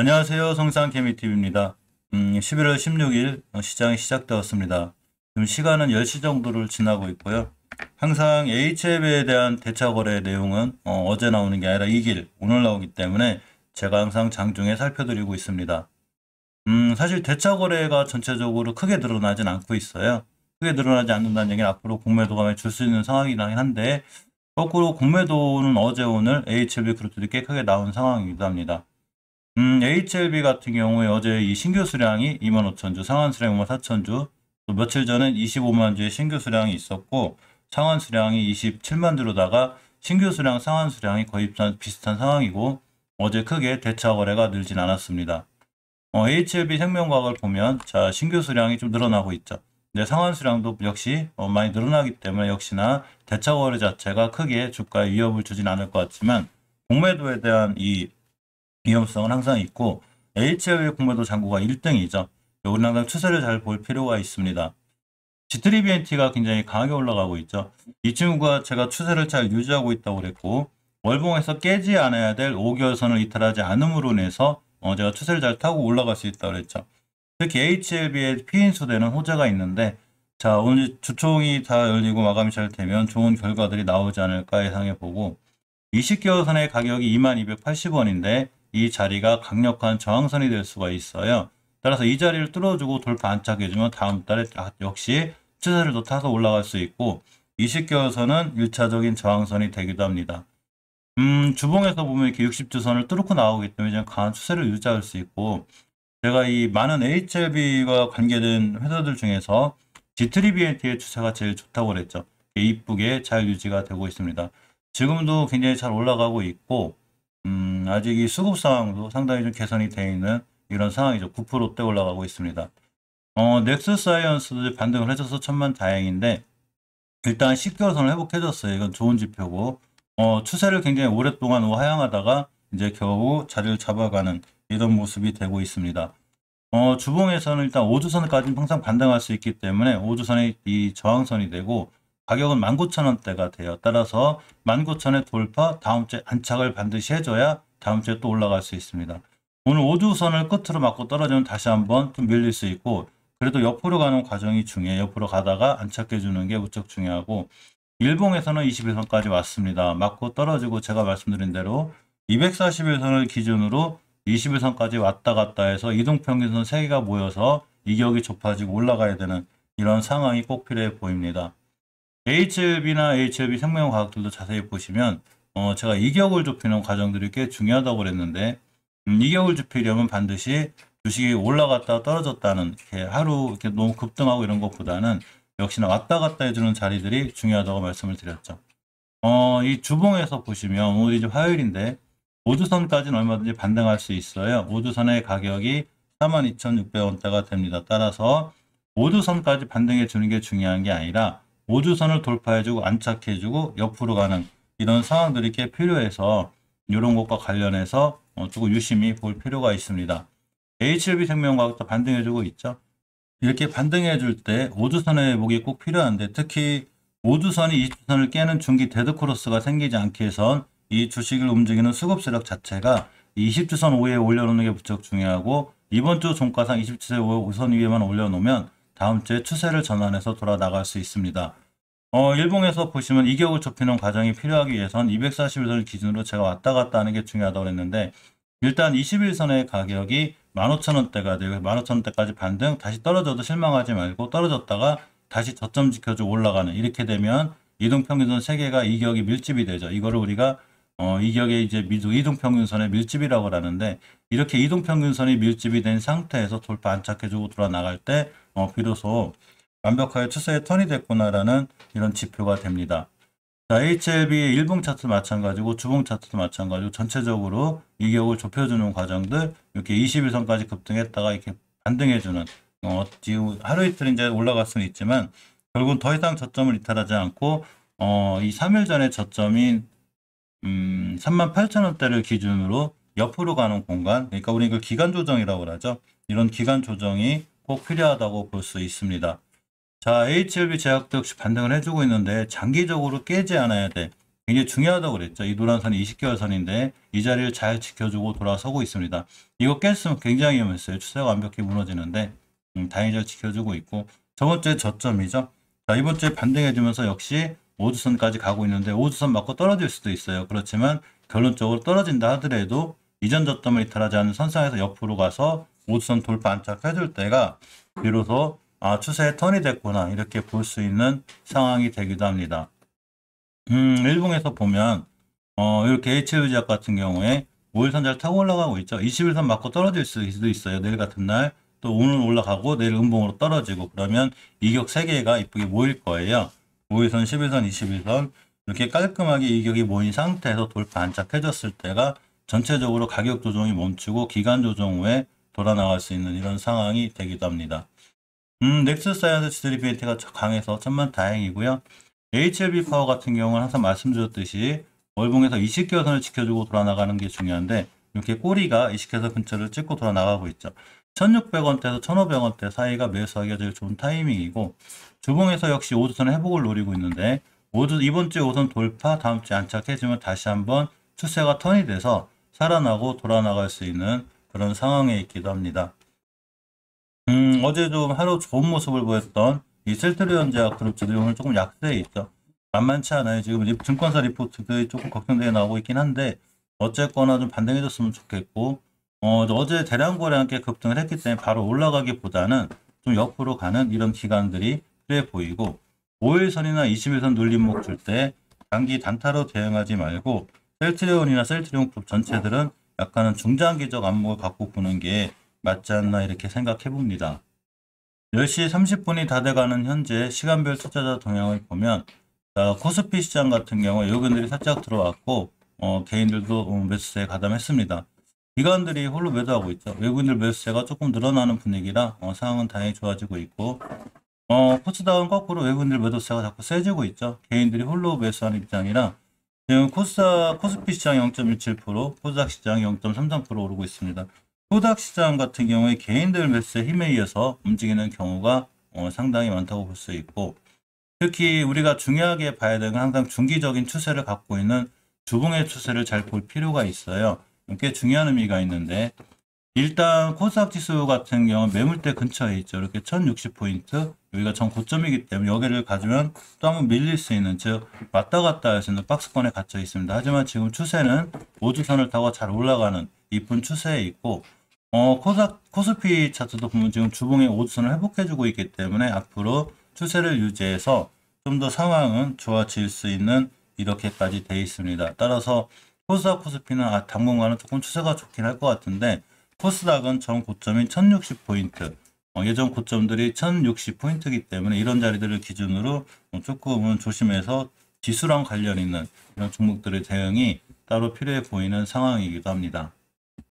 안녕하세요. 성상개미TV입니다. 11월 16일 시장이 시작되었습니다. 지금 시간은 10시 정도를 지나고 있고요. 항상 HLB에 대한 대차 거래 내용은 어제 나오는 게 아니라 이길 오늘 나오기 때문에 제가 항상 장중에 살펴드리고 있습니다. 사실 대차 거래가 전체적으로 크게 늘어나진 않고 있어요. 크게 늘어나지 않는다는 얘기는 앞으로 공매도가 줄 수 있는 상황이긴 한데, 거꾸로 공매도는 어제 오늘 HLB 그룹들이 꽤 크게 나온 상황이기도 합니다. HLB 같은 경우에 어제 이 신규 수량이 25,000주, 상한 수량 54,000주, 또 며칠 전엔 25만 주의 신규 수량이 있었고, 상한 수량이 27만 주로다가 신규 수량, 상한 수량이 거의 비슷한 상황이고, 어제 크게 대차 거래가 늘진 않았습니다. HLB 생명과학을 보면, 자, 신규 수량이 좀 늘어나고 있죠. 근데 상한 수량도 역시 많이 늘어나기 때문에 역시나 대차 거래 자체가 크게 주가에 위협을 주진 않을 것 같지만, 공매도에 대한 이 위험성은 항상 있고 HLB 공매도 잔고가 1등이죠. 우리는 항상 추세를 잘 볼 필요가 있습니다. G3BNT가 굉장히 강하게 올라가고 있죠. 이 친구가 제가 추세를 잘 유지하고 있다고 그랬고 월봉에서 깨지 않아야 될 5개월선을 이탈하지 않음으로 인해서 제가 추세를 잘 타고 올라갈 수 있다고 그랬죠. 특히 HLB의 피인수되는 호재가 있는데 자 오늘 주총이 다 열리고 마감이 잘 되면 좋은 결과들이 나오지 않을까 예상해보고 20개월선의 가격이 2280원인데 이 자리가 강력한 저항선이 될 수가 있어요. 따라서 이 자리를 뚫어주고 돌파 안착해주면 다음 달에 역시 추세를 더 타서 올라갈 수 있고 20개월선은 1차적인 저항선이 되기도 합니다. 주봉에서 보면 이렇게 60주선을 뚫고 나오기 때문에 좀 강한 추세를 유지할 수 있고 제가 이 많은 HLB가 관계된 회사들 중에서 G3BNT의 추세가 제일 좋다고 그랬죠. 이쁘게 잘 유지가 되고 있습니다. 지금도 굉장히 잘 올라가고 있고 아직 이 수급 상황도 상당히 좀 개선이 되어 있는 이런 상황이죠. 9%대 올라가고 있습니다. 넥스사이언스도 반등을 해줘서 천만 다행인데 일단 10개월선을 회복해줬어요. 이건 좋은 지표고 추세를 굉장히 오랫동안 하향하다가 이제 겨우 자리를 잡아가는 이런 모습이 되고 있습니다. 주봉에서는 일단 5주선까지는 항상 반등할 수 있기 때문에 5주선이 이 저항선이 되고 가격은 19,000원대가 돼요. 따라서 19,000에 돌파, 다음 주에 안착을 반드시 해줘야 다음 주에 또 올라갈 수 있습니다. 오늘 5주선을 끝으로 맞고 떨어지면 다시 한번 좀 밀릴 수 있고 그래도 옆으로 가는 과정이 중요해요. 옆으로 가다가 안착해주는 게 무척 중요하고 일봉에서는 21선까지 왔습니다. 맞고 떨어지고 제가 말씀드린 대로 241선을 기준으로 21선까지 왔다 갔다 해서 이동평균선 3개가 모여서 이격이 좁아지고 올라가야 되는 이런 상황이 꼭 필요해 보입니다. HLB나 HLB 생명과학들도 자세히 보시면 제가 이격을 좁히는 과정들이 꽤 중요하다고 그랬는데 이격을 좁히려면 반드시 주식이 올라갔다 떨어졌다는 이렇게 하루 이렇게 너무 급등하고 이런 것보다는 역시나 왔다 갔다 해주는 자리들이 중요하다고 말씀을 드렸죠. 이 주봉에서 보시면 오늘 이제 화요일인데 5주선까지는 얼마든지 반등할 수 있어요. 5주선의 가격이 42,600원대가 됩니다. 따라서 5주선까지 반등해 주는 게 중요한 게 아니라 5주선을 돌파해주고 안착해주고 옆으로 가는 이런 상황들이 꽤 필요해서 이런 것과 관련해서 조금 유심히 볼 필요가 있습니다. HLB 생명과학도 반등해주고 있죠. 이렇게 반등해줄 때 5주선의 회복이 꼭 필요한데 특히 5주선이 20주선을 깨는 중기 데드크로스가 생기지 않게 해선 이 주식을 움직이는 수급 세력 자체가 20주선 위에 올려놓는 게 무척 중요하고 이번 주 종가상 20주선 우선 위에만 올려놓으면 다음 주에 추세를 전환해서 돌아 나갈 수 있습니다. 일봉에서 보시면 이격을 좁히는 과정이 필요하기 위해선 241선을 기준으로 제가 왔다 갔다 하는 게 중요하다고 했는데 일단 21선의 가격이 15,000원대가 되고 15,000원대까지 반등 다시 떨어져도 실망하지 말고 떨어졌다가 다시 저점 지켜주고 올라가는 이렇게 되면 이동평균선 3개가 이격이 밀집이 되죠. 이거를 우리가 이격의 이제 이동평균선의 밀집이라고 하는데 이렇게 이동평균선이 밀집이 된 상태에서 돌파 안착해주고 돌아 나갈 때 비로소 완벽하게 추세의 턴이 됐구나라는 이런 지표가 됩니다. 자, HLB의 일봉 차트도 마찬가지고 주봉 차트도 마찬가지고 전체적으로 이격을 좁혀주는 과정들 이렇게 21선까지 급등했다가 이렇게 반등해주는 지금 하루 이틀 이제 올라갈 수는 있지만 결국은 더 이상 저점을 이탈하지 않고 이 3일 전에 저점인 38,000원대를 기준으로 옆으로 가는 공간 그러니까 우리 이걸 기간 조정이라고 하죠. 이런 기간 조정이 꼭 필요하다고 볼 수 있습니다. 자, HLB 제약도 역시 반등을 해주고 있는데 장기적으로 깨지 않아야 돼. 굉장히 중요하다고 그랬죠. 이 노란선이 20개월 선인데 이 자리를 잘 지켜주고 돌아서고 있습니다. 이거 깼으면 굉장히 위험했어요. 추세가 완벽히 무너지는데 다행히 잘 지켜주고 있고, 저번 주에 저점이죠. 자, 이번 주에 반등해주면서 역시 5주선까지 가고 있는데 5주선 맞고 떨어질 수도 있어요. 그렇지만 결론적으로 떨어진다 하더라도 이전 저점을 이탈하지 않는 선상에서 옆으로 가서 5주선 돌파 안착해줄 때가 비로소 추세의 턴이 됐구나 이렇게 볼 수 있는 상황이 되기도 합니다. 일봉에서 보면 이렇게 HL제약 같은 경우에 5일선 잘 타고 올라가고 있죠. 21선 맞고 떨어질 수도 있어요. 내일 같은 날 또 오늘 올라가고 내일 음봉으로 떨어지고, 그러면 이격 3개가 이쁘게 모일 거예요. 5일선, 11선, 21선 이렇게 깔끔하게 이격이 모인 상태에서 돌파 안착해줬을 때가 전체적으로 가격 조정이 멈추고 기간 조정 후에 돌아 나갈 수 있는 이런 상황이 되기도 합니다. 넥스사이언스 GDP가 강해서 천만 다행이고요. HLB 파워 같은 경우는 항상 말씀드렸듯이 월봉에서 20개월 선을 지켜주고 돌아 나가는 게 중요한데, 이렇게 꼬리가 20개월 근처를 찍고 돌아 나가고 있죠. 1600원대에서 1500원대 사이가 매수하기가 제일 좋은 타이밍이고, 주봉에서 역시 5주선 회복을 노리고 있는데 이번 주에 5선 돌파, 다음 주에 안착해주면 다시 한번 추세가 턴이 돼서 살아나고 돌아 나갈 수 있는 그런 상황에 있기도 합니다. 어제 좀 하루 좋은 모습을 보였던 이 셀트리온제약 그룹주들이 오늘 조금 약세에 있죠. 만만치 않아요. 지금 증권사 리포트들이 조금 걱정되게 나오고 있긴 한데, 어쨌거나 좀 반등해줬으면 좋겠고, 어제 대량 거래 함께 급등을 했기 때문에 바로 올라가기보다는 좀 옆으로 가는 이런 기간들이 필요해 보이고, 5일선이나 21선 눌림목 줄 때 단기 단타로 대응하지 말고 셀트리온이나 셀트리온 그룹 전체들은 약간은 중장기적 안목을 갖고 보는 게 맞지 않나 이렇게 생각해 봅니다. 10시 30분이 다 돼가는 현재 시간별 투자자 동향을 보면, 코스피 시장 같은 경우 외국인들이 살짝 들어왔고 개인들도 매수세에 가담했습니다. 기관들이 홀로 매도하고 있죠. 외국인들 매수세가 조금 늘어나는 분위기라 상황은 다행히 좋아지고 있고, 코스닥은 거꾸로 외국인들 매도세가 자꾸 세지고 있죠. 개인들이 홀로 매수하는 입장이라 지금 코스피 시장 0.17%, 코스닥 시장 0.33% 오르고 있습니다. 코스닥 시장 같은 경우에 개인들 매수세 힘에 의해서 움직이는 경우가 상당히 많다고 볼 수 있고, 특히 우리가 중요하게 봐야 되는 건 항상 중기적인 추세를 갖고 있는 주봉의 추세를 잘 볼 필요가 있어요. 꽤 중요한 의미가 있는데, 일단 코스닥 지수 같은 경우는 매물대 근처에 있죠. 이렇게 1060포인트, 여기가 전 고점이기 때문에 여기를 가지면 또 한번 밀릴 수 있는, 즉 왔다 갔다 할 수 있는 박스권에 갇혀 있습니다. 하지만 지금 추세는 5주선을 타고 잘 올라가는 이쁜 추세에 있고, 코스피 차트도 보면 지금 주봉의 5주선을 회복해주고 있기 때문에 앞으로 추세를 유지해서 좀 더 상황은 좋아질 수 있는 이렇게까지 돼 있습니다. 따라서 코스닥 코스피는 당분간은 조금 추세가 좋긴 할 것 같은데, 코스닥은 전 고점인 1060포인트, 예전 고점들이 1060포인트이기 때문에 이런 자리들을 기준으로 조금은 조심해서 지수랑 관련 있는 이런 종목들의 대응이 따로 필요해 보이는 상황이기도 합니다.